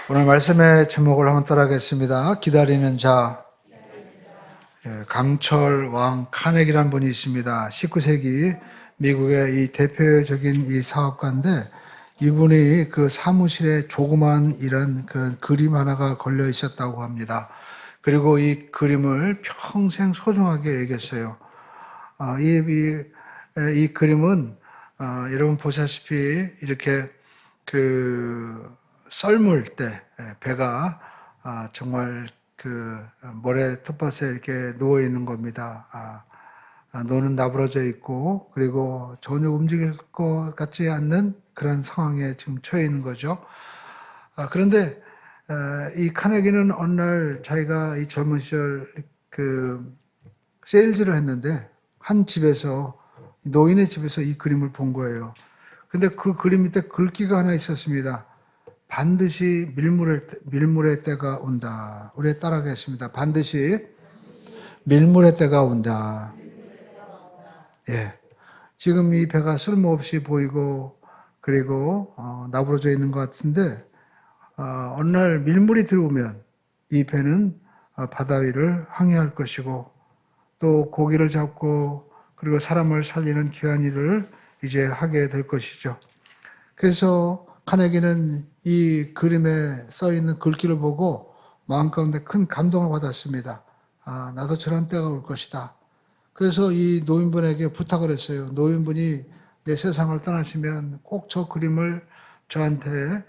오늘 말씀의 제목을 한번 따라하겠습니다. 기다리는 자. 강철 왕 카네기라는 분이 있습니다. 19세기 미국의 이 대표적인 이 사업가인데, 이분이 그 사무실에 조그만 이런 그 그림 하나가 걸려 있었다고 합니다. 그리고 이 그림을 평생 소중하게 여겼어요. 이 그림은 여러분 보시다시피 이렇게 그 썰물 때 배가 정말 그 모래 텃밭에 이렇게 누워 있는 겁니다. 노는 나부러져 있고, 그리고 전혀 움직일 것 같지 않는 그런 상황에 지금 처해 있는 거죠. 그런데 이 카네기는 어느 날 자기가 이 젊은 시절 그 세일즈를 했는데, 한 집에서, 노인의 집에서 이 그림을 본 거예요. 근데 그 그림 밑에 글귀가 하나 있었습니다. 반드시 밀물의 때가 온다. 우리 따라하겠습니다. 반드시 밀물의 때가 온다. 예. 지금 이 배가 쓸모없이 보이고, 그리고 나부러져 있는 것 같은데, 어느 날 밀물이 들어오면 이 배는 바다 위를 항해할 것이고, 또 고기를 잡고, 그리고 사람을 살리는 귀한 일을 이제 하게 될 것이죠. 그래서 카네기는 이 그림에 써 있는 글귀를 보고 마음 가운데 큰 감동을 받았습니다. 나도 저런 때가 올 것이다. 그래서 이 노인분에게 부탁을 했어요. 노인분이 내 세상을 떠나시면 꼭 저 그림을 저한테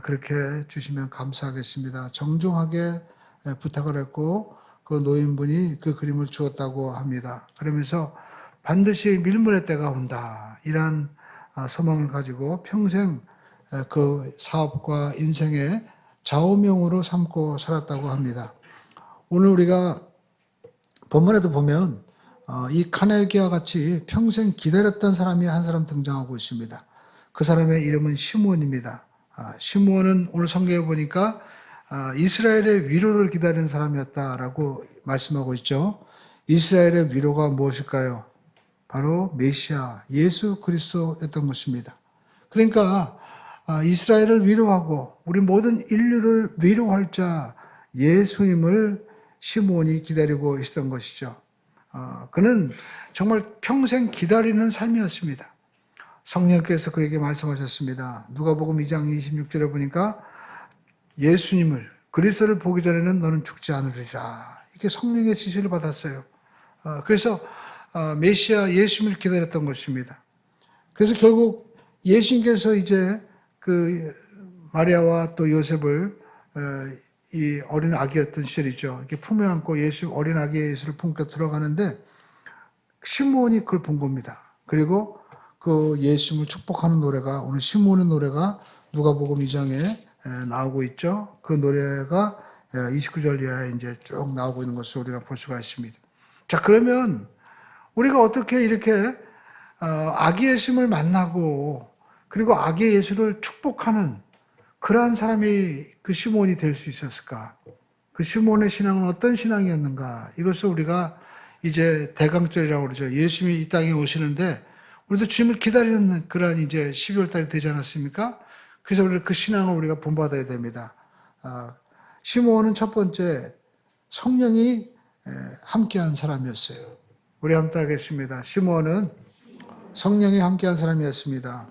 그렇게 주시면 감사하겠습니다. 정중하게 부탁을 했고, 그 노인분이 그 그림을 주었다고 합니다. 그러면서 반드시 밀물의 때가 온다. 이런 소망을 가지고 평생 그 사업과 인생의 좌우명으로 삼고 살았다고 합니다. 오늘 우리가 본문에도 보면 이 카네기와 같이 평생 기다렸던 사람이 한 사람 등장하고 있습니다. 그 사람의 이름은 시므온입니다. 시므온은 오늘 성경에 보니까 이스라엘의 위로를 기다리는 사람이었다라고 말씀하고 있죠. 이스라엘의 위로가 무엇일까요? 바로 메시아, 예수 그리스도였던 것입니다. 그러니까 이스라엘을 위로하고 우리 모든 인류를 위로할 자 예수님을 시므온이 기다리고 있었던 것이죠. 그는 정말 평생 기다리는 삶이었습니다. 성령께서 그에게 말씀하셨습니다. 누가복음 2장 26절에 보니까 예수님을, 그리스도를 보기 전에는 너는 죽지 않으리라. 이렇게 성령의 지시를 받았어요. 그래서 메시아 예수님을 기다렸던 것입니다. 그래서 결국 예수님께서 이제 그 마리아와 또 요셉을 이 어린 아기였던 시절이죠. 이렇게 품에 안고 어린 아기 예수를 품고 들어가는데 시므온이 그걸 본 겁니다. 그리고 그 예수님을 축복하는 노래가, 오늘 시므온의 노래가 누가복음 2장에 나오고 있죠. 그 노래가 29절 이하에 이제 쭉 나오고 있는 것을 우리가 볼 수가 있습니다. 자, 그러면 우리가 어떻게 이렇게 아기 예수님을 만나고, 그리고 아기 예수를 축복하는 그러한 사람이 그 시므온이 될 수 있었을까? 그 시므온의 신앙은 어떤 신앙이었는가? 이것을 우리가 이제 대강절이라고 그러죠. 예수님이 이 땅에 오시는데 우리도 주님을 기다리는 그러한 이제 12월 달이 되지 않았습니까? 그래서 우리 그 신앙을 우리가 본받아야 됩니다. 시므온은 첫 번째 성령이 함께한 사람이었어요. 우리 한번 따르겠습니다. 시므온은 성령이 함께한 사람이었습니다.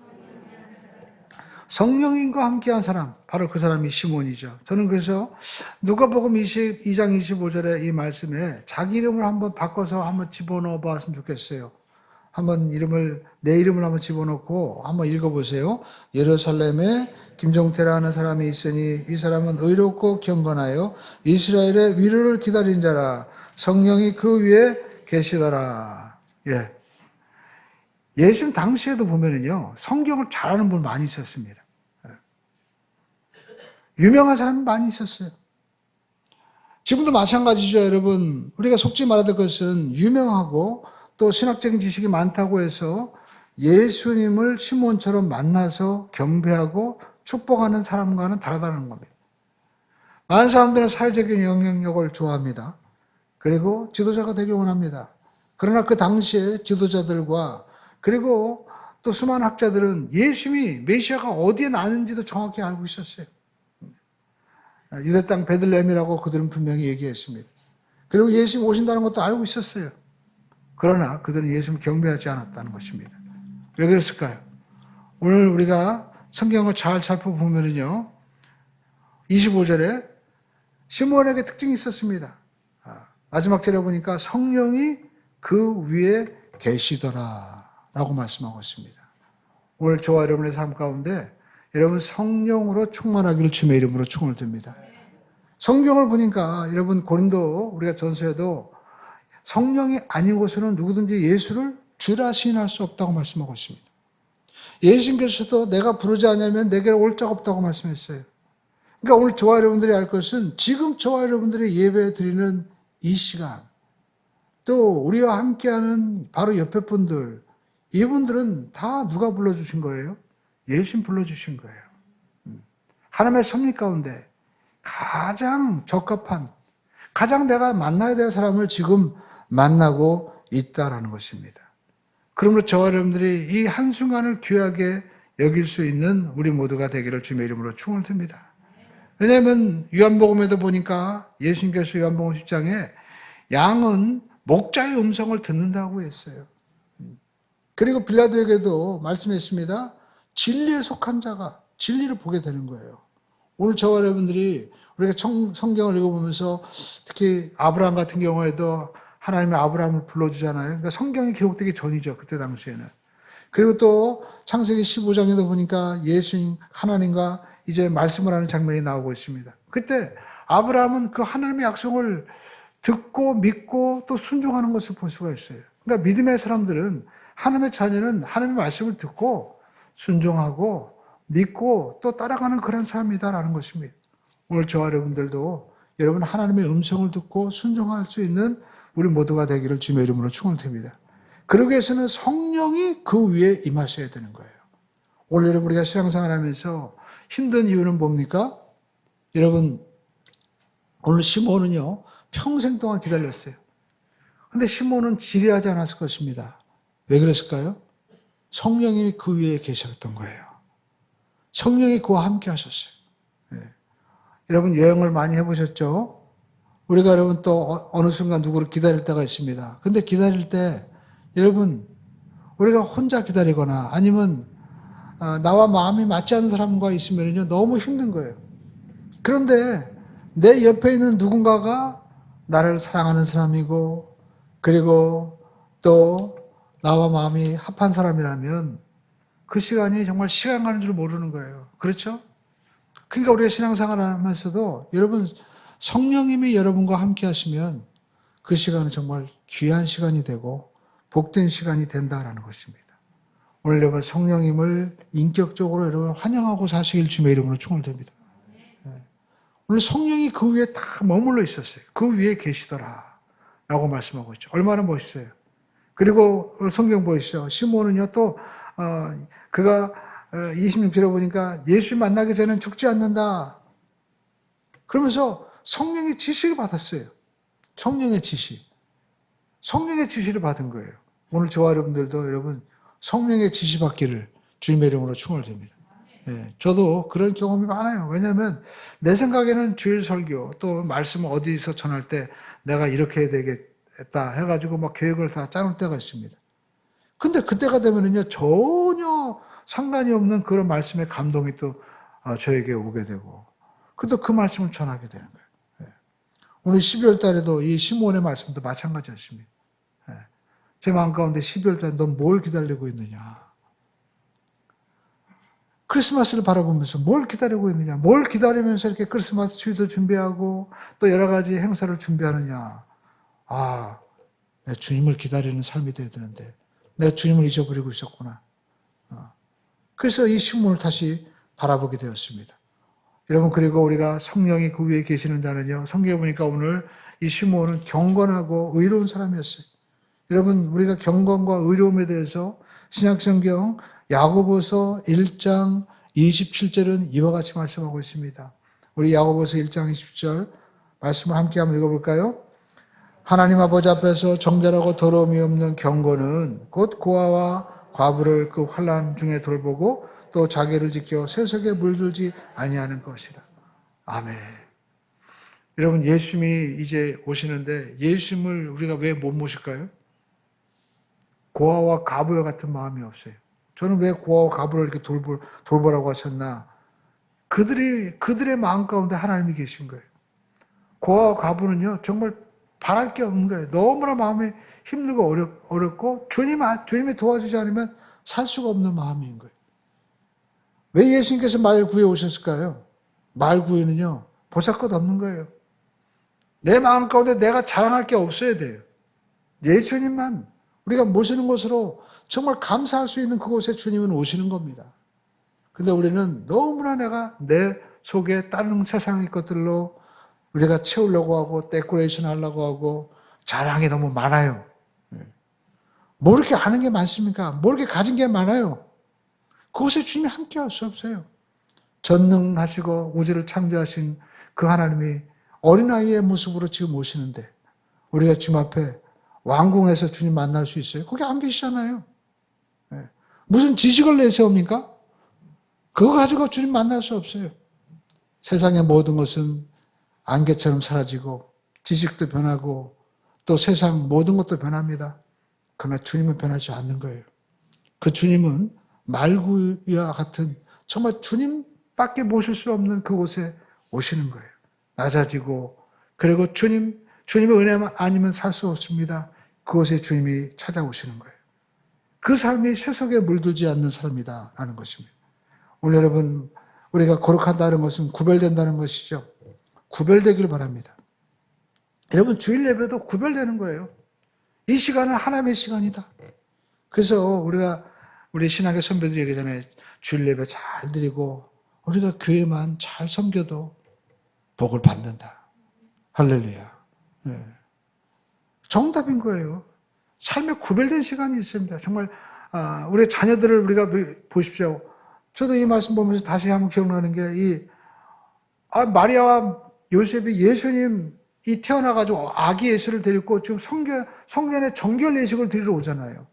성령님과 함께한 사람, 바로 그 사람이 시므온이죠. 저는 그래서 누가복음 22장 25절의 이 말씀에 자기 이름을 한번 바꿔서 한번 집어넣어 봤으면 좋겠어요. 한번 내 이름을 한번 집어넣고 한번 읽어보세요. 예루살렘에 김종태라는 사람이 있으니 이 사람은 의롭고 경건하여 이스라엘의 위로를 기다린 자라. 성령이 그 위에 계시더라. 예. 예수님 당시에도 보면은요, 성경을 잘하는 분 많이 있었습니다. 유명한 사람이 많이 있었어요. 지금도 마찬가지죠, 여러분. 우리가 속지 말아야 될 것은 유명하고 또 신학적인 지식이 많다고 해서 예수님을 시므온처럼 만나서 경배하고 축복하는 사람과는 다르다는 겁니다. 많은 사람들은 사회적인 영향력을 좋아합니다. 그리고 지도자가 되길 원합니다. 그러나 그 당시에 지도자들과 그리고 또 수많은 학자들은 예수님이 메시아가 어디에 나는지도 정확히 알고 있었어요. 유대 땅 베들레헴이라고 그들은 분명히 얘기했습니다. 그리고 예수님 오신다는 것도 알고 있었어요. 그러나 그들은 예수님 경배하지 않았다는 것입니다. 왜 그랬을까요? 오늘 우리가 성경을 잘 살펴보면요, 25절에 시므온에게 특징이 있었습니다. 마지막 절에 보니까 성령이 그 위에 계시더라 라고 말씀하고 있습니다. 오늘 저와 여러분의 삶 가운데 여러분 성령으로 충만하기를 주의 이름으로 축원을 드립니다. 성경을 보니까 여러분 고린도 우리가 전서에도 성령이 아니고서는 누구든지 예수를 주라 시인할 수 없다고 말씀하고 있습니다. 예수님께서도 내가 부르지 않으면 내게 올 자가 없다고 말씀했어요. 그러니까 오늘 저와 여러분들이 알 것은 지금 저와 여러분들이 예배 드리는 이 시간, 또 우리와 함께하는 바로 옆에 분들, 이분들은 다 누가 불러주신 거예요? 예수님 불러주신 거예요. 하나님의 섭리 가운데 가장 적합한, 가장 내가 만나야 될 사람을 지금 만나고 있다라는 것입니다. 그러므로 저와 여러분들이 이 한순간을 귀하게 여길 수 있는 우리 모두가 되기를 주님의 이름으로 축원을 드립니다. 왜냐하면 요한복음에도 보니까 예수님께서 요한복음 10장에 양은 목자의 음성을 듣는다고 했어요. 그리고 빌라도에게도 말씀했습니다. 진리에 속한 자가 진리를 보게 되는 거예요. 오늘 저와 여러분들이 우리가 성경을 읽어보면서 특히 아브라함 같은 경우에도 하나님의 아브라함을 불러주잖아요. 그러니까 성경이 기록되기 전이죠. 그때 당시에는. 그리고 또 창세기 15장에도 보니까 예수님 하나님과 이제 말씀을 하는 장면이 나오고 있습니다. 그때 아브라함은 그 하나님의 약속을 듣고 믿고 또 순종하는 것을 볼 수가 있어요. 그러니까 믿음의 사람들은 하나님의 자녀는 하나님의 말씀을 듣고 순종하고 믿고 또 따라가는 그런 사람이다라는 것입니다. 오늘 저와 여러분들도 여러분 하나님의 음성을 듣고 순종할 수 있는 우리 모두가 되기를 주님의 이름으로 축원드립니다. 그러기 위해서는 성령이 그 위에 임하셔야 되는 거예요. 오늘 여러분 우리가 신앙생활하면서 힘든 이유는 뭡니까? 여러분 오늘 시몬은요 평생 동안 기다렸어요. 근데 시몬은 지리하지 않았을 것입니다. 왜 그랬을까요? 성령이 그 위에 계셨던 거예요. 성령이 그와 함께 하셨어요. 네. 여러분 여행을 많이 해보셨죠? 우리가 여러분 또 어느 순간 누구를 기다릴 때가 있습니다. 근데 기다릴 때 여러분 우리가 혼자 기다리거나 아니면 나와 마음이 맞지 않는 사람과 있으면요 너무 힘든 거예요. 그런데 내 옆에 있는 누군가가 나를 사랑하는 사람이고 그리고 또 나와 마음이 합한 사람이라면 그 시간이 정말 시간 가는 줄 모르는 거예요. 그렇죠? 그러니까 우리가 신앙생활 하면서도 여러분 성령님이 여러분과 함께 하시면 그 시간은 정말 귀한 시간이 되고 복된 시간이 된다라는 것입니다. 오늘 여러분 성령님을 인격적으로 여러분 환영하고 사시길 주님의 이름으로 축원드립니다. 오늘 성령이 그 위에 다 머물러 있었어요. 그 위에 계시더라 라고 말씀하고 있죠. 얼마나 멋있어요. 그리고 성경 보이시죠? 시몬은요 또 그가 26절에 보니까 예수 만나기 전에는 죽지 않는다. 그러면서 성령의 지시를 받았어요. 성령의 지시. 성령의 지시를 받은 거예요. 오늘 저와 여러분들도 여러분 성령의 지시 받기를 주님의 이름으로 축원을 드립니다. 예, 저도 그런 경험이 많아요. 왜냐하면 내 생각에는 주일 설교 또 말씀을 어디서 전할 때 내가 이렇게 해야 되겠다 해가지고 막 계획을 다 짜놓을 때가 있습니다. 근데 그때가 되면은요 전혀 상관이 없는 그런 말씀의 감동이 또 저에게 오게 되고 또 그 말씀을 전하게 되는 거예요. 예. 오늘 12월 달에도 이 시몬의 말씀도 마찬가지였습니다. 예. 제 마음 가운데 12월 달에 넌 뭘 기다리고 있느냐? 크리스마스를 바라보면서 뭘 기다리고 있느냐? 뭘 기다리면서 이렇게 크리스마스 트리도 준비하고 또 여러 가지 행사를 준비하느냐? 아, 내 주님을 기다리는 삶이 되어야 되는데 내가 주님을 잊어버리고 있었구나. 그래서 이 시몬을 다시 바라보게 되었습니다. 여러분 그리고 우리가 성령이 그 위에 계시는 자는요. 성경에 보니까 오늘 이 시몬은 경건하고 의로운 사람이었어요. 여러분 우리가 경건과 의로움에 대해서 신약성경 야고보서 1장 27절은 이와 같이 말씀하고 있습니다. 우리 야고보서 1장 20절 말씀을 함께 한번 읽어볼까요? 하나님 아버지 앞에서 정결하고 더러움이 없는 경건은 곧 고아와 과부를 그 환난 중에 돌보고 또 자기를 지켜 세속에 물들지 아니하는 것이라. 아멘. 여러분 예수님이 이제 오시는데 예수님을 우리가 왜 못 모실까요? 고아와 가부와 같은 마음이 없어요. 저는 왜 고아와 가부를 이렇게 돌보라고 하셨나? 그들의 마음 가운데 하나님이 계신 거예요. 고아와 가부는요, 정말 바랄 게 없는 거예요. 너무나 마음이 힘들고 어렵고 주님이 도와주지 않으면 살 수가 없는 마음인 거예요. 왜 예수님께서 말 구해 오셨을까요? 말 구해는요, 보잘것 없는 거예요. 내 마음 가운데 내가 자랑할 게 없어야 돼요. 예수님만 우리가 모시는 곳으로 정말 감사할 수 있는 그곳에 주님은 오시는 겁니다. 근데 우리는 너무나 내 속에 다른 세상의 것들로 우리가 채우려고 하고 데코레이션 하려고 하고 자랑이 너무 많아요. 뭐 이렇게 하는 게 많습니까? 뭐 이렇게 가진 게 많아요. 그곳에 주님이 함께 할 수 없어요. 전능하시고 우주를 창조하신 그 하나님이 어린아이의 모습으로 지금 오시는데 우리가 주님 앞에 왕궁에서 주님 만날 수 있어요? 거기 안 계시잖아요. 무슨 지식을 내세웁니까? 그거 가지고 주님 만날 수 없어요. 세상의 모든 것은 안개처럼 사라지고 지식도 변하고 또 세상 모든 것도 변합니다. 그러나 주님은 변하지 않는 거예요. 그 주님은 말구이와 같은 정말 주님밖에 모실 수 없는 그곳에 오시는 거예요. 낮아지고 그리고 주님의 은혜 아니면 살 수 없습니다. 그곳에 주님이 찾아오시는 거예요. 그 삶이 세속에 물들지 않는 삶이다라는 것입니다. 오늘 여러분 우리가 거룩하다는 것은 구별된다는 것이죠. 구별되길 바랍니다. 여러분 주일 예배도 구별되는 거예요. 이 시간은 하나님의 시간이다. 그래서 우리 신학의 선배들이 얘기하잖아요. 주일 예배 잘 드리고 우리가 교회만 잘 섬겨도 복을 받는다. 할렐루야. 네. 정답인 거예요. 삶에 구별된 시간이 있습니다. 정말 우리 자녀들을 우리가 보십시오. 저도 이 말씀 보면서 다시 한번 기억나는 게 마리아와 요셉이 예수님이 태어나가지고 아기 예수를 데리고 지금 성전에 정결 예식을 드리러 오잖아요.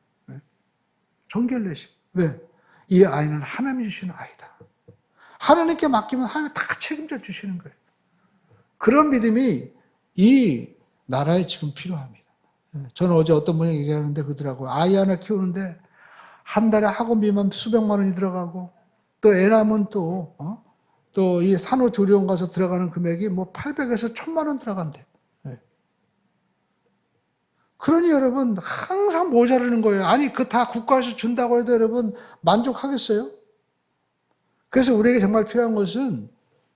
정결 예식. 왜? 이 아이는 하나님이 주시는 아이다. 하나님께 맡기면 하나님 다 책임져 주시는 거예요. 그런 믿음이 이 나라에 지금 필요합니다. 저는 어제 어떤 분이 얘기하는데 그러더라고요. 아이 하나 키우는데 한 달에 학원비만 수백만 원이 들어가고 또 애 낳으면 또 이 산후조리원 가서 들어가는 금액이 뭐 800에서 1000만 원 들어간대. 그러니 여러분 항상 모자르는 거예요. 아니 그 다 국가에서 준다고 해도 여러분 만족하겠어요? 그래서 우리에게 정말 필요한 것은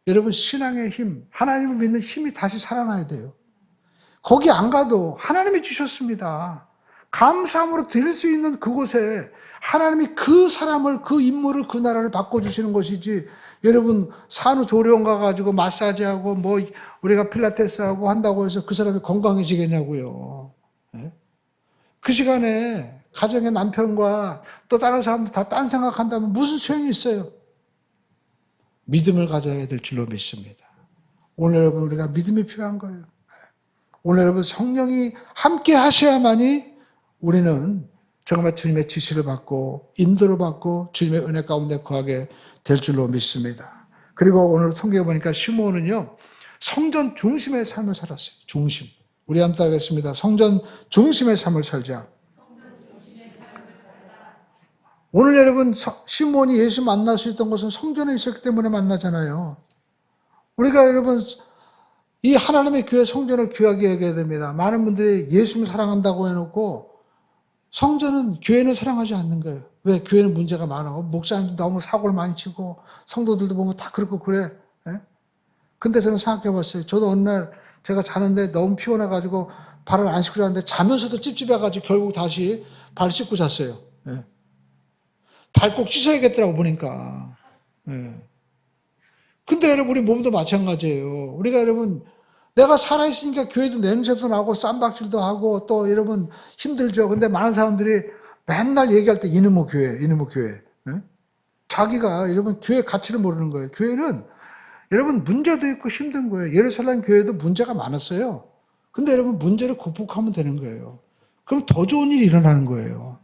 여러분 신앙의 힘, 하나님을 믿는 힘이 다시 살아나야 돼요. 거기 안 가도 하나님이 주셨습니다. 감사함으로 드릴 수 있는 그곳에 하나님이 그 사람을, 그 인물을, 그 나라를 바꿔주시는 것이지 여러분 산후조리원 가가지고 마사지하고 뭐 우리가 필라테스하고 한다고 해서 그 사람이 건강해지겠냐고요. 그 시간에 가정의 남편과 또 다른 사람들 다 딴 생각한다면 무슨 소용이 있어요? 믿음을 가져야 될 줄로 믿습니다. 오늘 여러분 우리가 믿음이 필요한 거예요. 오늘 여러분 성령이 함께 하셔야만이 우리는 정말 주님의 지시를 받고 인도를 받고 주님의 은혜 가운데 거하게 될 줄로 믿습니다. 그리고 오늘 성경에 보니까 시므온은요 성전 중심의 삶을 살았어요. 중심. 우리 한번 따라하겠습니다. 성전 중심의 삶을 살자. 오늘 여러분 시므온이 예수 만날 수 있던 것은 성전에 있었기 때문에 만나잖아요. 우리가 여러분 이 하나님의 교회 성전을 귀하게 여겨야 됩니다. 많은 분들이 예수를 사랑한다고 해놓고 성전은 교회는 사랑하지 않는 거예요. 왜? 교회는 문제가 많아. 목사님도 너무 사고를 많이 치고 성도들도 보면 다 그렇고 그래. 근데 저는 생각해 봤어요. 저도 어느 날 제가 자는데 너무 피곤해가지고 발을 안 씻고 잤는데 자면서도 찝찝해가지고 결국 다시 발 씻고 잤어요. 발 꼭 씻어야겠더라고 보니까. 근데 여러분 우리 몸도 마찬가지예요. 우리가 여러분 내가 살아있으니까 교회도 냄새도 나고 쌈박질도 하고 또 여러분 힘들죠. 근데 많은 사람들이 맨날 얘기할 때 이놈의 교회. 자기가 여러분 교회 가치를 모르는 거예요. 교회는 여러분 문제도 있고 힘든 거예요. 예루살렘 교회도 문제가 많았어요. 근데 여러분 문제를 극복하면 되는 거예요. 그럼 더 좋은 일이 일어나는 거예요.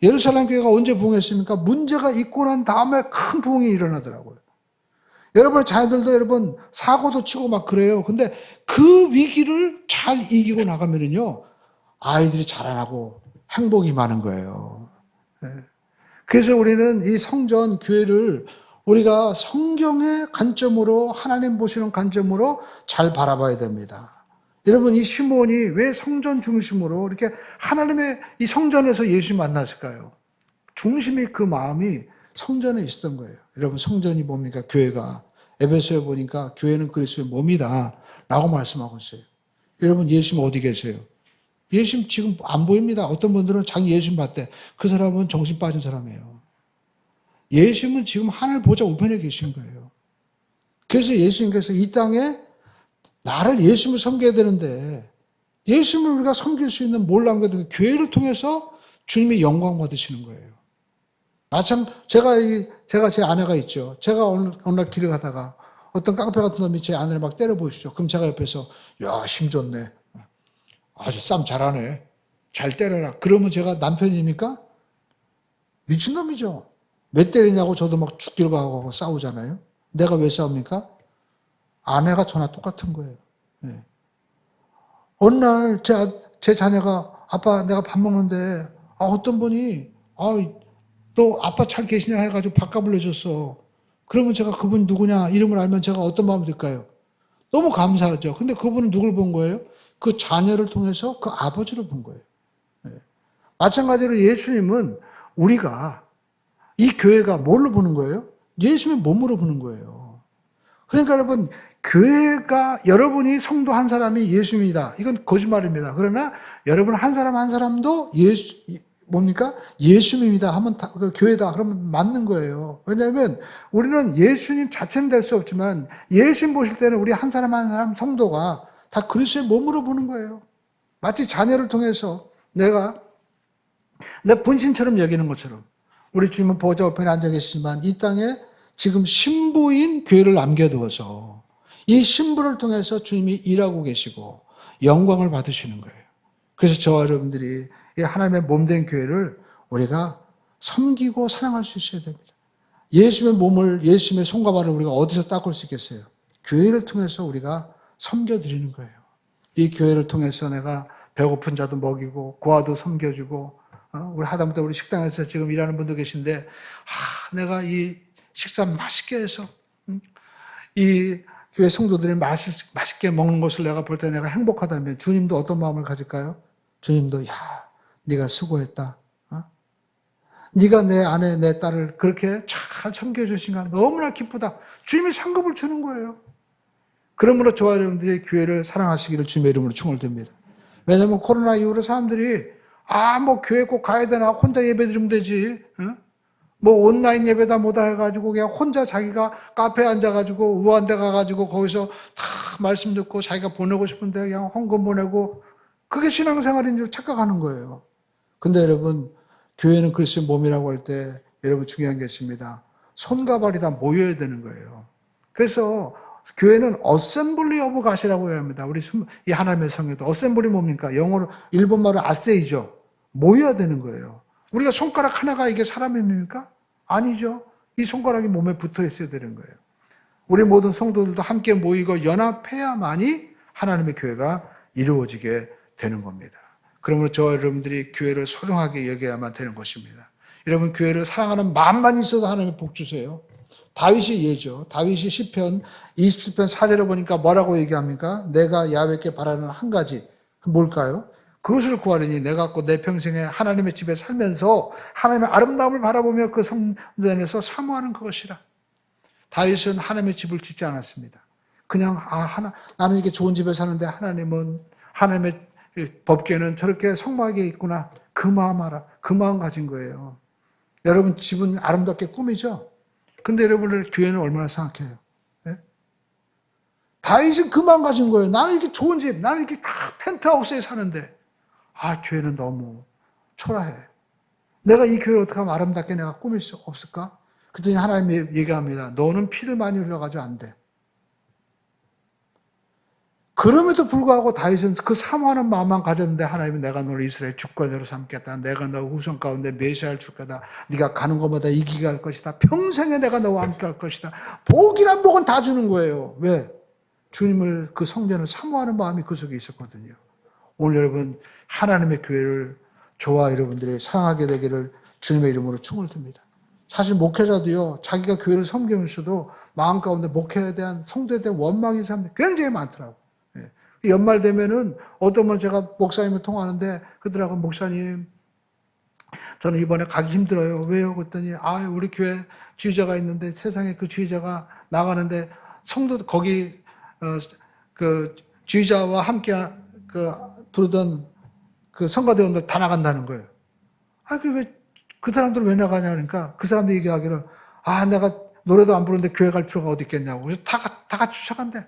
예루살렘 교회가 언제 부흥했습니까? 문제가 있고 난 다음에 큰 부흥이 일어나더라고요. 여러분의 자녀들도 여러분 사고도 치고 막 그래요. 근데 그 위기를 잘 이기고 나가면은요, 아이들이 자라나고 행복이 많은 거예요. 예. 그래서 우리는 이 성전 교회를 우리가 성경의 관점으로 하나님 보시는 관점으로 잘 바라봐야 됩니다. 여러분 이 시몬이 왜 성전 중심으로 이렇게 하나님의 이 성전에서 예수 만났을까요? 중심이 그 마음이 성전에 있었던 거예요. 여러분 성전이 뭡니까? 교회가. 에베소에 보니까 교회는 그리스도의 몸이다 라고 말씀하고 있어요. 여러분 예수님 어디 계세요? 예수님 지금 안 보입니다. 어떤 분들은 자기 예수님 봤대. 그 사람은 정신 빠진 사람이에요. 예수님은 지금 하늘 보좌 우편에 계신 거예요. 그래서 예수님께서 이 땅에 나를 예수님을 섬겨야 되는데 예수님을 우리가 섬길 수 있는 뭘 남겨두고 교회를 통해서 주님이 영광 받으시는 거예요. 마찬 제가 제 아내가 있죠. 제가 어느 날 길을 가다가 어떤 깡패 같은 놈이 제 아내를 막 때려 보이시죠. 그럼 제가 옆에서 야, 힘 좋네. 아주 싸움 잘하네. 잘 때려라. 그러면 제가 남편입니까? 미친놈이죠. 왜 때리냐고 저도 막 죽기를 가고 싸우잖아요. 내가 왜 싸웁니까? 아내가 저나 똑같은 거예요. 네. 어느 날 제 자녀가 아빠 내가 밥 먹는데 어떤 분이 너 아빠 잘 계시냐 해가지고 밥값을 내줬어. 그러면 제가 그분이 누구냐 이름을 알면 제가 어떤 마음이 들까요? 너무 감사하죠. 근데 그분은 누굴 본 거예요? 그 자녀를 통해서 그 아버지를 본 거예요. 네. 마찬가지로 예수님은 우리가 이 교회가 뭘로 보는 거예요? 예수님의 몸으로 보는 거예요. 그러니까 여러분 교회가 여러분이 성도 한 사람이 예수님이다. 이건 거짓말입니다. 그러나 여러분 한 사람 한 사람도 뭡니까? 예수님이다 하면 그 교회다 그러면 맞는 거예요. 왜냐하면 우리는 예수님 자체는 될 수 없지만 예수님 보실 때는 우리 한 사람 한 사람 성도가 다 그리스도의 몸으로 보는 거예요. 마치 자녀를 통해서 내가 내 분신처럼 여기는 것처럼 우리 주님은 보좌 우편에 앉아 계시지만 이 땅에 지금 신부인 교회를 남겨두어서 이 신부를 통해서 주님이 일하고 계시고 영광을 받으시는 거예요. 그래서 저와 여러분들이 이 하나님의 몸된 교회를 우리가 섬기고 사랑할 수 있어야 됩니다. 예수님의 몸을, 예수님의 손과 발을 우리가 어디서 닦을 수 있겠어요? 교회를 통해서 우리가 섬겨드리는 거예요. 이 교회를 통해서 내가 배고픈 자도 먹이고 고아도 섬겨주고 우리 하다못해 우리 식당에서 지금 일하는 분도 계신데 내가 이 식사 맛있게 해서 이 교회 성도들이 맛있게 먹는 것을 내가 볼 때 내가 행복하다면 주님도 어떤 마음을 가질까요? 주님도 야 네가 수고했다. 네가 내 아내 내 딸을 그렇게 잘 섬겨주신가 너무나 기쁘다. 주님이 상급을 주는 거예요. 그러므로 저와 여러분들이 교회를 사랑하시기를 주님의 이름으로 축원드립니다. 왜냐하면 코로나 이후로 사람들이 뭐 교회 꼭 가야 되나 혼자 예배 드리면 되지. 뭐 온라인 예배다 뭐다 해가지고 그냥 혼자 자기가 카페에 앉아가지고 우한데 가가지고 거기서 다 말씀 듣고 자기가 보내고 싶은데 그냥 헌금 보내고 그게 신앙생활인 줄 착각하는 거예요. 근데 여러분 교회는 그리스도의 몸이라고 할 때 여러분 중요한 게 있습니다. 손과 발이 다 모여야 되는 거예요. 그래서 교회는 어셈블리 오브 갓이라고 해야 합니다. 우리 이 하나님의 성에도 어셈블리 뭡니까? 영어로 일본말로 아세이죠. 모여야 되는 거예요. 우리가 손가락 하나가 이게 사람입니까? 아니죠. 이 손가락이 몸에 붙어 있어야 되는 거예요. 우리 모든 성도들도 함께 모이고 연합해야만이 하나님의 교회가 이루어지게 되는 겁니다. 그러므로 저와 여러분들이 교회를 소중하게 여겨야만 되는 것입니다. 여러분 교회를 사랑하는 마음만 있어도 하나님의 복 주세요. 다윗이 예죠. 다윗이 시편 20편 4절에 보니까 뭐라고 얘기합니까? 내가 야훼께 바라는 한 가지 뭘까요? 그것을 구하려니 내가 내 평생에 하나님의 집에 살면서 하나님의 아름다움을 바라보며 그 성전에서 사모하는 그것이라. 다윗은 하나님의 집을 짓지 않았습니다. 그냥 나는 이렇게 좋은 집에 사는데 하나님은 하나님의 법궤는 저렇게 성막에 있구나. 그 마음 알아. 그 마음 가진 거예요. 여러분 집은 아름답게 꾸미죠? 근데 여러분의 교회는 얼마나 생각해요? 네? 다윗은 그 마음 가진 거예요. 나는 이렇게 좋은 집, 나는 이렇게 펜트하우스에 사는데 교회는 너무 초라해. 내가 이 교회를 어떻게 하면 아름답게 내가 꾸밀 수 없을까? 그랬더니 하나님이 얘기합니다. 너는 피를 많이 흘려가지고 안 돼. 그럼에도 불구하고 다윗은 그 사모하는 마음만 가졌는데 하나님이 내가 너를 이스라엘 주권자로 삼겠다. 내가 너 후손 가운데 메시아를 줄 거다. 네가 가는 곳마다 이기게 할 것이다. 평생에 내가 너와 함께 할 것이다. 복이란 복은 다 주는 거예요. 왜? 주님을 그 성전을 사모하는 마음이 그 속에 있었거든요. 오늘 여러분 하나님의 교회를 저와 여러분들이 사랑하게 되기를 주님의 이름으로 축원을 드립니다. 사실 목회자도요, 자기가 교회를 섬기면서도 마음 가운데 목회에 대한, 성도에 대한 원망이 있는 사람들이 굉장히 많더라고요. 예. 연말 되면은 어떤 분 제가 목사님을 통화하는데 그들하고 목사님, 저는 이번에 가기 힘들어요. 왜요? 그랬더니, 우리 교회 지휘자가 있는데 세상에 그 지휘자가 나가는데 성도, 거기, 그 지휘자와 함께 부르던 그 성가대원들 다 나간다는 거예요. 그 사람들은 왜 나가냐 그러니까 그 사람들이 얘기하기를 내가 노래도 안 부르는데 교회 갈 필요가 어디 있겠냐고. 그래서 다 같이 쫓아간대.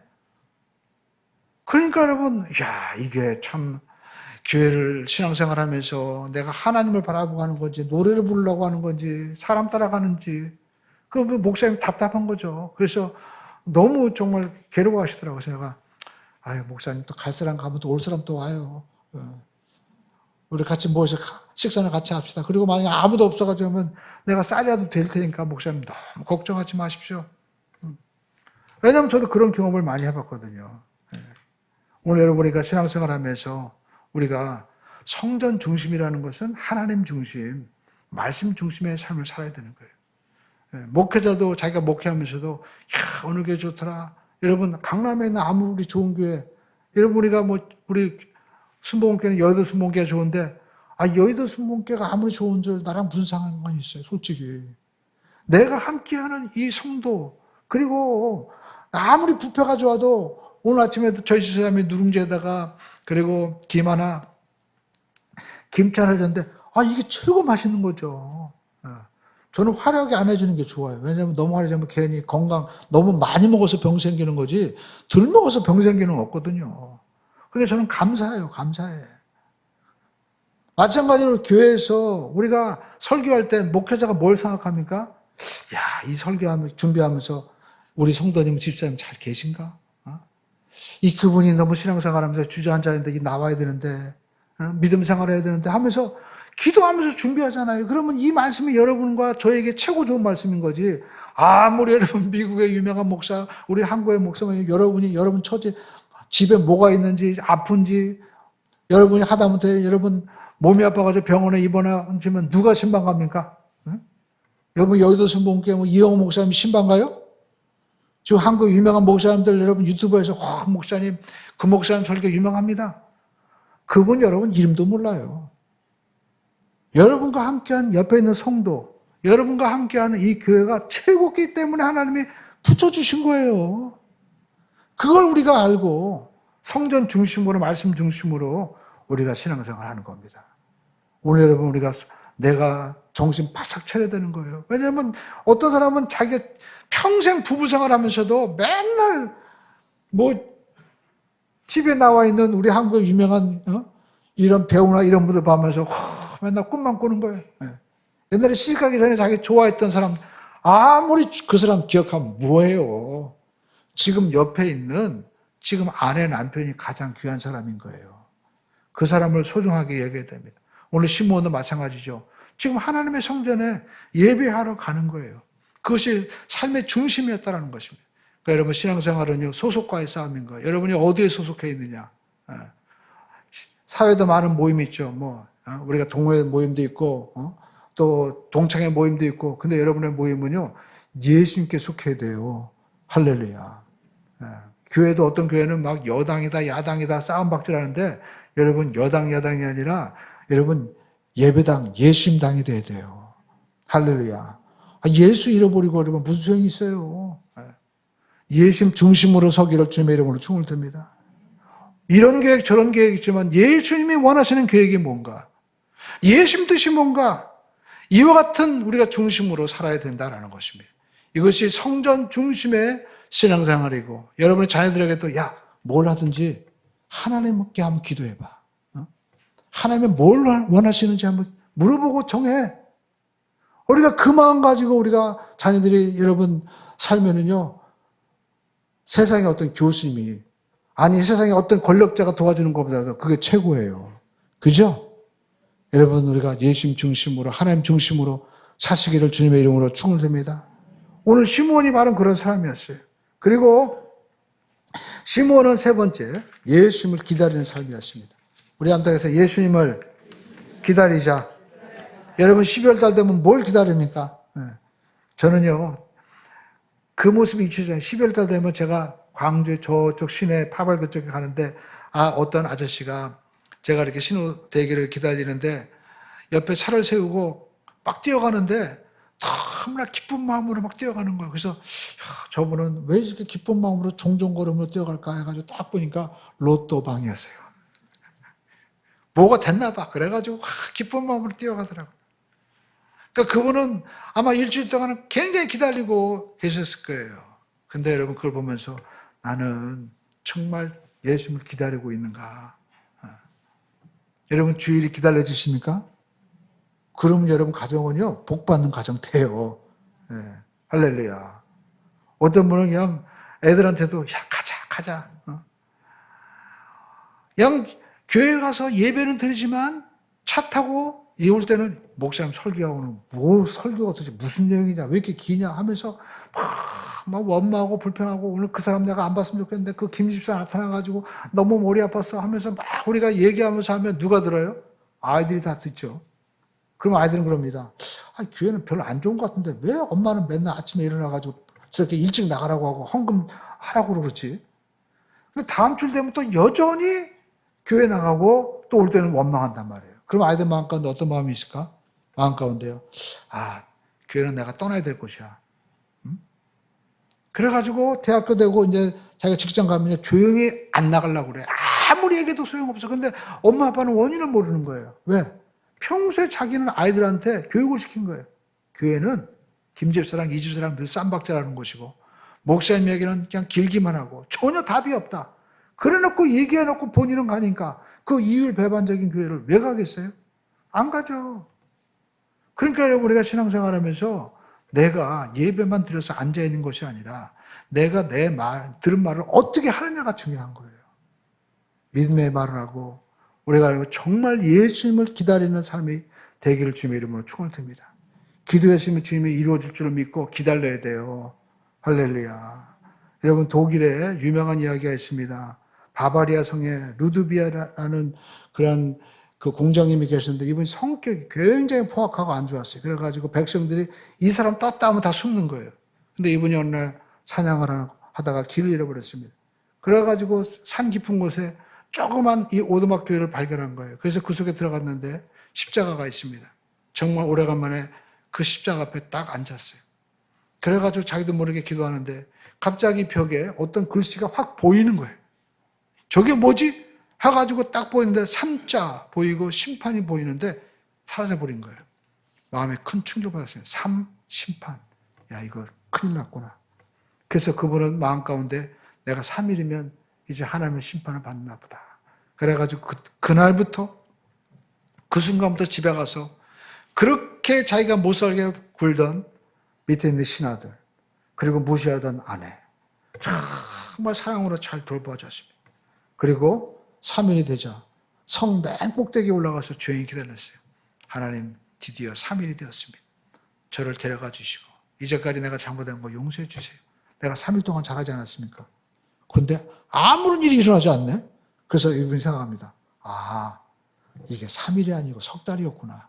그러니까 여러분, 이게 참 교회를 신앙생활 하면서 내가 하나님을 바라보고 하는 건지 노래를 부르려고 하는 건지 사람 따라가는지 그 목사님 답답한 거죠. 그래서 너무 정말 괴로워하시더라고요. 제가 목사님 또 갈 사람 가면 또 올 사람 또 와요. 우리 같이 모여서 식사를 같이 합시다. 그리고 만약에 아무도 없어가지고 내가 쌀이라도 될 테니까 목사님 너무 걱정하지 마십시오. 왜냐하면 저도 그런 경험을 많이 해봤거든요. 오늘 여러분 우리가 신앙생활 하면서 우리가 성전 중심이라는 것은 하나님 중심, 말씀 중심의 삶을 살아야 되는 거예요. 목회자도 자기가 목회하면서도 어느 교회 좋더라. 여러분 강남에 있는 아무리 좋은 교회, 여러분 우리가 우리 순복음교회는 여의도 순복음교회가 좋은데 여의도 순복음교회가 아무리 좋은 줄 나랑 무슨 상관이 있어요. 솔직히 내가 함께하는 이 성도, 그리고 아무리 부패가 좋아도 오늘 아침에도 저희 집사람이 누룽지에다가 그리고 김 하나, 김치 하나 줬는데 이게 최고 맛있는 거죠. 저는 화려하게 안 해주는 게 좋아요. 왜냐하면 너무 화려하면 괜히 건강, 너무 많이 먹어서 병 생기는 거지 덜 먹어서 병 생기는 거 없거든요. 그래서 저는 감사해요. 감사해. 마찬가지로 교회에서 우리가 설교할 때 목회자가 뭘 생각합니까? 이 설교하면 준비하면서 우리 성도님, 집사님 잘 계신가? 그분이 너무 신앙생활하면서 주저앉아있는데 나와야 되는데 믿음 생활해야 되는데 하면서 기도하면서 준비하잖아요. 그러면 이 말씀이 여러분과 저에게 최고 좋은 말씀인 거지. 아무리 여러분 미국의 유명한 목사, 우리 한국의 목사님, 여러분 처지 집에 뭐가 있는지 아픈지 여러분이 하다못해 여러분 몸이 아파가지고 병원에 입원하시면 누가 신방 갑니까? 여러분 여의도 순복음교회 이영호 목사님 신방 가요? 지금 한국 유명한 목사님들 여러분 유튜브에서 목사님 그 목사님 설교 유명합니다. 그분 여러분 이름도 몰라요. 여러분과 함께한 옆에 있는 성도, 여러분과 함께하는 이 교회가 최고기 때문에 하나님이 붙여주신 거예요. 그걸 우리가 알고 성전 중심으로 말씀 중심으로 우리가 신앙생활 하는 겁니다. 오늘 여러분 우리가 내가 정신 바싹 차려야 되는 거예요. 왜냐하면 어떤 사람은 자기가 평생 부부생활 하면서도 맨날 TV에 나와 있는 우리 한국의 유명한 이런 배우나 이런 분들 보면서 맨날 꿈만 꾸는 거예요. 옛날에 시집가기 전에 자기 좋아했던 사람 아무리 그 사람 기억하면 뭐예요. 지금 옆에 있는 지금 아내 남편이 가장 귀한 사람인 거예요. 그 사람을 소중하게 여겨야 됩니다. 오늘 시므온도 마찬가지죠. 지금 하나님의 성전에 예배하러 가는 거예요. 그것이 삶의 중심이었다는 것입니다. 그러니까 여러분 신앙생활은요 소속과의 싸움인 거예요. 여러분이 어디에 소속해 있느냐. 사회도 많은 모임이 있죠. 우리가 동호회 모임도 있고 또 동창회 모임도 있고, 근데 여러분의 모임은요 예수님께 속해야 돼요. 할렐루야. 교회도 어떤 교회는 막 여당이다 야당이다 싸움박질하는데 여러분 여당 야당이 아니라 여러분 예배당 예수님당이 돼야 돼요. 할렐루야. 예수 잃어버리고 여러분 무슨 소용이 있어요. 예수님 중심으로 서기를 주님의 이름으로 충을 듭니다. 이런 계획 저런 계획 있지만 예수님이 원하시는 계획이 뭔가, 예수님 뜻이 뭔가, 이와 같은 우리가 중심으로 살아야 된다는 것입니다. 이것이 성전 중심의 신앙생활이고, 여러분의 자녀들에게도 뭘 하든지 하나님께 한번 기도해봐. 하나님이 뭘 원하시는지 한번 물어보고 정해. 우리가 그 마음 가지고 우리가 자녀들이 여러분 살면은요, 세상에 어떤 교수님이 아니, 이 세상에 어떤 권력자가 도와주는 것보다도 그게 최고예요. 그죠? 여러분, 우리가 예수님 중심으로, 하나님 중심으로 사시기를 주님의 이름으로 축원드립니다. 오늘 시므온이 바로 그런 사람이었어요. 그리고 시므온은 세 번째, 예수님을 기다리는 삶이었습니다. 우리 암탁에서 예수님을 기다리자. 여러분, 12월 달 되면 뭘 기다립니까? 저는요, 그 모습이 잊히잖아요. 12월 달 되면 제가 광주 저쪽 시내 파발 그쪽에 가는데, 어떤 아저씨가 제가 이렇게 신호 대기를 기다리는데, 옆에 차를 세우고 막 뛰어가는데, 너무나 기쁜 마음으로 막 뛰어가는 거예요. 그래서 저분은 왜 이렇게 기쁜 마음으로 종종 걸음으로 뛰어갈까 해가지고 딱 보니까 로또방이었어요. 뭐가 됐나 봐. 그래가지고 기쁜 마음으로 뛰어가더라고요. 그러니까 그분은 아마 일주일 동안은 굉장히 기다리고 계셨을 거예요. 근데 여러분 그걸 보면서 나는 정말 예수님을 기다리고 있는가. 여러분 주일이 기다려지십니까? 그럼 여러분 가정은요, 복받는 가정 돼요. 할렐루야. 어떤 분은 그냥 애들한테도, 야, 가자. 그냥 교회 가서 예배는 드리지만 차 타고 올 때는 목사님 설교하고 오는, 뭐 설교가 도대체 무슨 내용이냐, 왜 이렇게 기냐 하면서 막 원망하고 불평하고, 오늘 그 사람 내가 안 봤으면 좋겠는데 그 김집사 나타나가지고 너무 머리 아팠어 하면서 막 우리가 얘기하면서 하면 누가 들어요? 아이들이 다 듣죠. 그럼 아이들은 그럽니다. 교회는 별로 안 좋은 것 같은데 왜 엄마는 맨날 아침에 일어나가지고 저렇게 일찍 나가라고 하고 헌금 하라고 그러지? 근데 다음 주 되면 또 여전히 교회 나가고 또 올 때는 원망한단 말이에요. 그럼 아이들 마음 가운데 어떤 마음이 있을까? 마음 가운데요. 교회는 내가 떠나야 될 곳이야. 그래가지고 대학교 되고 이제 자기가 직장 가면 조용히 안 나가려고 그래. 아무리 얘기해도 소용없어. 근데 엄마 아빠는 원인을 모르는 거예요. 왜? 평소에 자기는 아이들한테 교육을 시킨 거예요. 교회는 김집사랑 이집사랑 늘 쌈박자라는 곳이고, 목사님에게는 그냥 길기만 하고 전혀 답이 없다. 그래놓고 얘기해놓고 본인은 가니까 그 이율배반적인 교회를 왜 가겠어요? 안 가죠. 그러니까 여러분, 우리가 신앙생활하면서 내가 예배만 드려서 앉아있는 것이 아니라 내가 들은 말을 어떻게 하느냐가 중요한 거예요. 믿음의 말을 하고 우리가 정말 예수님을 기다리는 삶이 되기를 주님의 이름으로 축원드립니다. 기도했으면 주님이 이루어질 줄을 믿고 기다려야 돼요. 할렐루야. 여러분, 독일에 유명한 이야기가 있습니다. 바바리아 성에 루드비아라는 그런 그 공장님이 계셨는데 이분이 성격이 굉장히 포악하고 안 좋았어요. 그래가지고 백성들이 이 사람 떴다 하면 다 숨는 거예요. 근데 이분이 어느 날 사냥을 하다가 길을 잃어버렸습니다. 그래가지고 산 깊은 곳에 조그만 이 오두막 교회를 발견한 거예요. 그래서 그 속에 들어갔는데 십자가가 있습니다. 정말 오래간만에 그 십자가 앞에 딱 앉았어요. 그래가지고 자기도 모르게 기도하는데 갑자기 벽에 어떤 글씨가 확 보이는 거예요. 저게 뭐지? 해가지고 딱 보이는데 삼자 보이고 심판이 보이는데 사라져버린 거예요. 마음에 큰 충격을 받았어요. 심판. 야, 이거 큰일 났구나. 그래서 그분은 마음 가운데 내가 3일이면 이제 하나님의 심판을 받나 보다. 그래가지고 그날부터 그 순간부터 집에 가서 그렇게 자기가 못 살게 굴던 밑에 있는 신하들, 그리고 무시하던 아내, 정말 사랑으로 잘 돌봐줬습니다. 그리고 3일이 되자 성 맨 꼭대기에 올라가서 조용히 기다렸어요. 하나님, 드디어 3일이 되었습니다. 저를 데려가 주시고 이제까지 내가 잘못한 거 용서해 주세요. 내가 3일 동안 잘하지 않았습니까? 근데 아무런 일이 일어나지 않네? 그래서 이분이 생각합니다. 이게 3일이 아니고 석 달이었구나.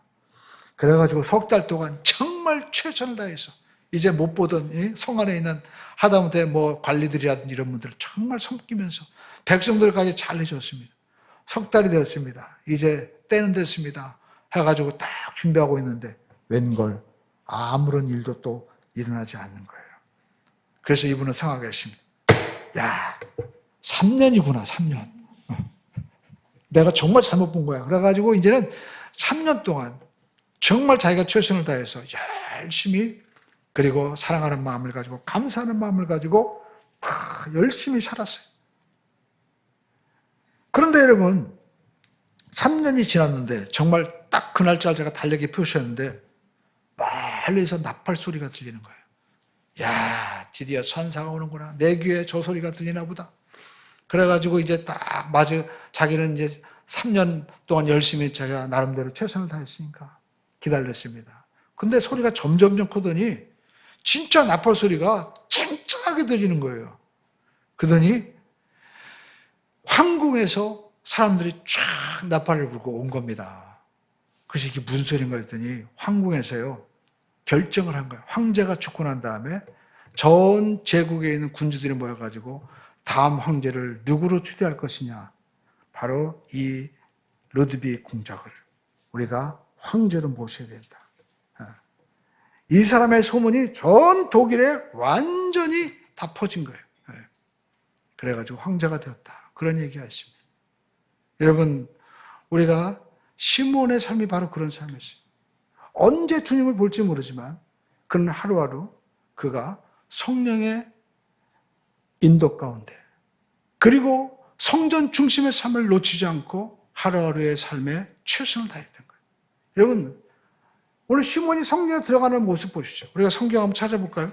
그래가지고 석 달 동안 정말 최선을 다해서 이제 못 보던 성 안에 있는 하다못해 뭐 관리들이라든지 이런 분들을 정말 섬기면서 백성들까지 잘 해줬습니다. 석 달이 되었습니다. 이제 때는 됐습니다. 해가지고 딱 준비하고 있는데 웬걸 아무런 일도 또 일어나지 않는 거예요. 그래서 이분은 생각했습니다. 야, 3년이구나, 3년. 내가 정말 잘못 본 거야. 그래가지고 이제는 3년 동안 정말 자기가 최선을 다해서 열심히, 그리고 사랑하는 마음을 가지고 감사하는 마음을 가지고 열심히 살았어요. 그런데 여러분, 3년이 지났는데 정말 딱 그 날짜를 제가 달력에 표시했는데 멀리서 나팔 소리가 들리는 거예요. 야, 드디어 천사가 오는구나. 내 귀에 저 소리가 들리나 보다. 그래가지고 이제 딱 맞아, 자기는 이제 3년 동안 열심히 자기가 나름대로 최선을 다했으니까 기다렸습니다. 근데 소리가 점점점 크더니 진짜 나팔 소리가 쨍쨍하게 들리는 거예요. 그러더니 황궁에서 사람들이 쫙 나팔을 불고 온 겁니다. 그래서 이게 무슨 소리인가 했더니 황궁에서요 결정을 한 거예요. 황제가 죽고 난 다음에 전 제국에 있는 군주들이 모여가지고 다음 황제를 누구로 추대할 것이냐. 바로 이 루드빅 공작을 우리가 황제로 모셔야 된다. 이 사람의 소문이 전 독일에 완전히 다 퍼진 거예요. 그래가지고 황제가 되었다. 그런 얘기 하십니다. 여러분, 우리가 시몬의 삶이 바로 그런 삶이었어요. 언제 주님을 볼지 모르지만 그는 하루하루 그가 성령의 인도 가운데 그리고 성전 중심의 삶을 놓치지 않고 하루하루의 삶에 최선을 다했던 거예요. 여러분, 오늘 시몬이 성경에 들어가는 모습 보십시오. 우리가 성경 한번 찾아볼까요?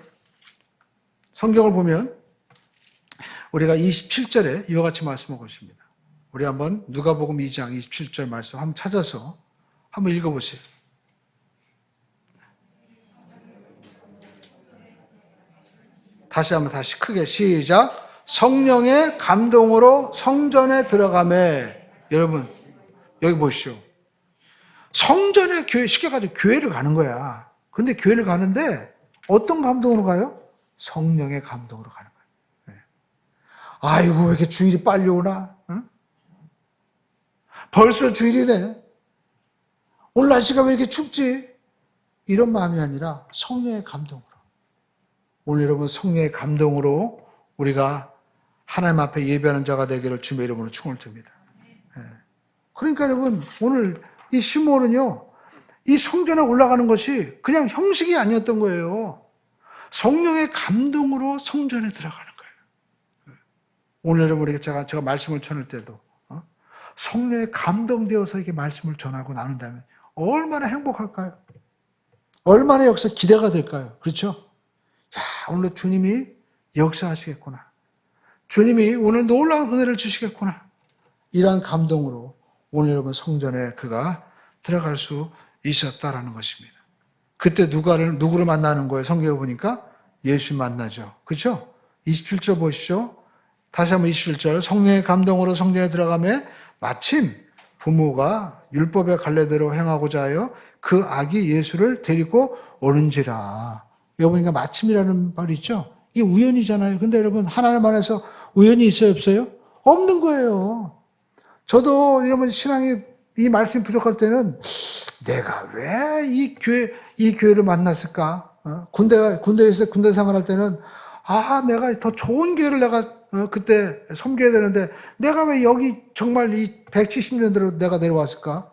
성경을 보면 우리가 27절에 이와 같이 말씀하고 있습니다. 우리 한번 누가복음 2장 27절 말씀 한번 찾아서 한번 읽어보세요. 다시 크게 시작. 성령의 감동으로 성전에 들어가매. 여러분 여기 보시오. 성전에 교회 쉽게 가지고 교회를 가는 거야. 근데 교회를 가는데 어떤 감동으로 가요? 성령의 감동으로 가는 거예요. 아이고 왜 이렇게 주일이 빨리 오나? 응? 벌써 주일이네. 오늘 날씨가 왜 이렇게 춥지? 이런 마음이 아니라 성령의 감동으로. 오늘 여러분 성령의 감동으로 우리가 하나님 앞에 예배하는 자가 되기를 주님의 이름으로 축원을 드립니다. 그러니까 여러분 오늘 이 시몬은요, 이 성전에 올라가는 것이 그냥 형식이 아니었던 거예요. 성령의 감동으로 성전에 들어가는 거예요. 오늘 여러분 우리가 제가 말씀을 전할 때도 성령에 감동되어서 이렇게 말씀을 전하고 나눈다면 얼마나 행복할까요? 얼마나 여기서 기대가 될까요? 그렇죠? 야, 오늘 주님이 역사하시겠구나. 주님이 오늘 놀라운 은혜를 주시겠구나. 이러한 감동으로 오늘 여러분 성전에 그가 들어갈 수 있었다라는 것입니다. 그때 누구를 만나는 거예요? 성경에 보니까 예수 만나죠. 그렇죠? 27절 보시죠. 다시 한번 27절. 성령의 감동으로 성전에 들어가매 마침 부모가 율법의 갈래대로 행하고자 하여 그 아기 예수를 데리고 오는지라. 여기 보니까 마침이라는 말이 있죠. 이게 우연이잖아요. 근데 여러분 하나님 안에서 우연이 있어요? 없어요? 없는 거예요. 저도 여러분 신앙이 이 말씀이 부족할 때는 내가 왜 이 교회를 만났을까? 군대에서 군대 생활할 때는 내가 더 좋은 교회를 내가 그때 섬겨야 되는데 내가 왜 여기 정말 이 170년대로 내가 내려왔을까?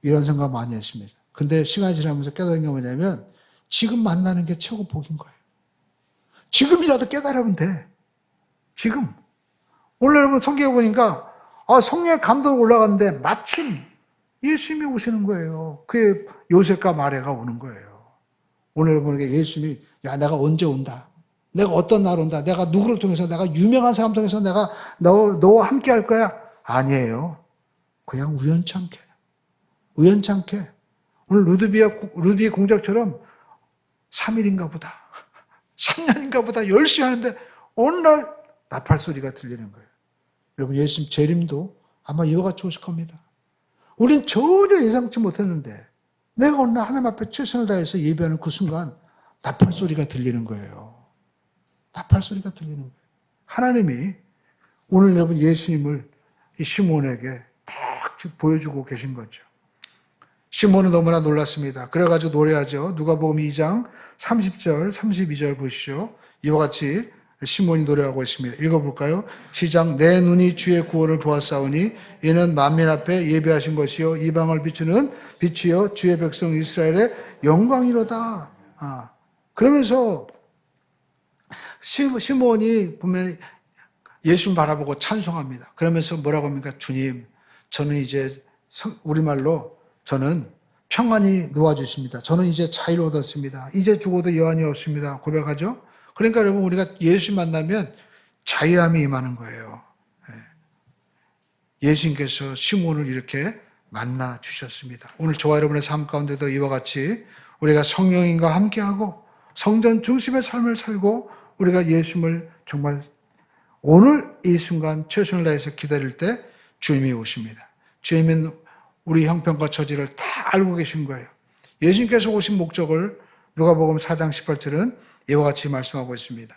이런 생각 많이 했습니다. 근데 시간이 지나면서 깨달은 게 뭐냐면 지금 만나는 게 최고 복인 거예요. 지금이라도 깨달으면 돼. 지금. 오늘 여러분 성경에 보니까 성령의 감동으로 올라갔는데 마침 예수님이 오시는 거예요. 그게 요셉과 마리아가 오는 거예요. 오늘 여러분에게 예수님이 내가 언제 온다. 내가 어떤 날 온다. 내가 누구를 통해서 내가 유명한 사람 통해서 내가 너와 함께 할 거야. 아니에요. 그냥 우연찮게. 오늘 루드비아 공작처럼 3일인가 보다. 3년인가 보다 열심히 하는데 어느 날 나팔 소리가 들리는 거예요. 여러분 예수님 재림도 아마 이와 같이 오실 겁니다. 우린 전혀 예상치 못했는데 내가 어느 날 하나님 앞에 최선을 다해서 예배하는 그 순간 나팔 소리가 들리는 거예요. 나팔 소리가 들리는 거예요. 하나님이 오늘 여러분 예수님을 이 시몬에게 딱 보여주고 계신 거죠. 시몬은 너무나 놀랐습니다. 그래가지고 노래하죠. 누가복음 2장 30절, 32절 보시죠. 이와 같이 시몬이 노래하고 있습니다. 읽어볼까요? 시작. 내 눈이 주의 구원을 보았사오니 이는 만민 앞에 예배하신 것이요 이방을 비추는 빛이요 주의 백성 이스라엘의 영광이로다. 그러면서 시몬이 보면 예수님 바라보고 찬송합니다. 그러면서 뭐라고 합니까? 주님, 저는 이제 우리말로 저는 평안이 놓아주십니다. 저는 이제 자유를 얻었습니다. 이제 죽어도 여한이 없습니다. 고백하죠? 그러니까 여러분 우리가 예수 만나면 자유함이 임하는 거예요. 예수님께서 시몬을 이렇게 만나 주셨습니다. 오늘 저와 여러분의 삶 가운데도 이와 같이 우리가 성령님과 함께하고 성전 중심의 삶을 살고 우리가 예수님을 정말 오늘 이 순간 최선을 다해서 기다릴 때 주님이 오십니다. 주님은 우리 형편과 처지를 다 알고 계신 거예요. 예수님께서 오신 목적을 누가복음 4장 18절은 이와 같이 말씀하고 있습니다.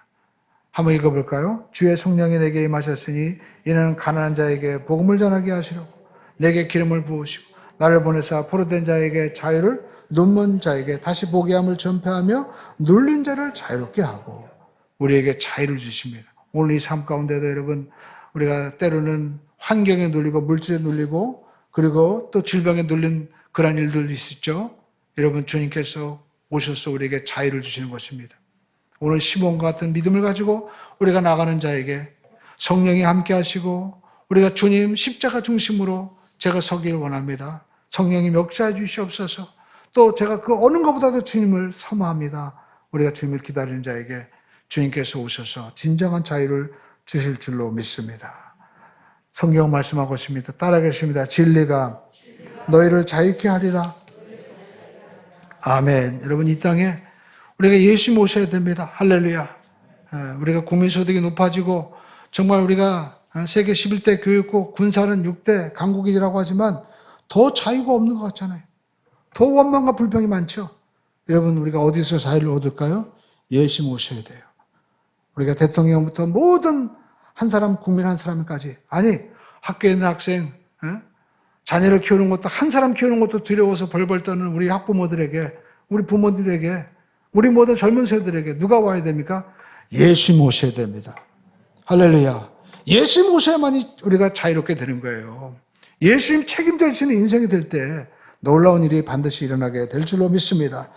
한번 읽어볼까요? 주의 성령이 내게 임하셨으니 이는 가난한 자에게 복음을 전하게 하시려고 내게 기름을 부으시고 나를 보내사 포로된 자에게 자유를, 눈먼 자에게 다시 보게 함을 전폐하며 눌린 자를 자유롭게 하고 우리에게 자유를 주십니다. 오늘 이 삶 가운데도 여러분 우리가 때로는 환경에 눌리고 물질에 눌리고 그리고 또 질병에 눌린 그런 일들이 있었죠. 여러분 주님께서 오셔서 우리에게 자유를 주시는 것입니다. 오늘 시몬과 같은 믿음을 가지고 우리가 나가는 자에게 성령이 함께 하시고 우리가 주님 십자가 중심으로 제가 서길 원합니다. 성령님 역사해 주시옵소서. 또 제가 그 어느 것보다도 주님을 사모합니다. 우리가 주님을 기다리는 자에게 주님께서 오셔서 진정한 자유를 주실 줄로 믿습니다. 성경 말씀하고 있습니다. 따라하겠습니다. 진리가 너희를 자유케 하리라. 아멘. 여러분 이 땅에 우리가 예수 모셔야 됩니다. 할렐루야. 우리가 국민소득이 높아지고 정말 우리가 세계 11대 교육국, 군사는 6대 강국이라고 하지만 더 자유가 없는 것 같잖아요. 더 원망과 불평이 많죠. 여러분 우리가 어디서 자유를 얻을까요? 예수 모셔야 돼요. 우리가 대통령부터 모든 한 사람, 국민 한 사람까지 아니 학교에 있는 학생, 자녀를 키우는 것도 한 사람 키우는 것도 두려워서 벌벌 떠는 우리 학부모들에게 우리 부모들에게 우리 모든 젊은 세대들에게 누가 와야 됩니까? 예수 모셔야 됩니다. 할렐루야. 예수 모셔야만이 우리가 자유롭게 되는 거예요. 예수님 책임져 주시는 인생이 될 때 놀라운 일이 반드시 일어나게 될 줄로 믿습니다.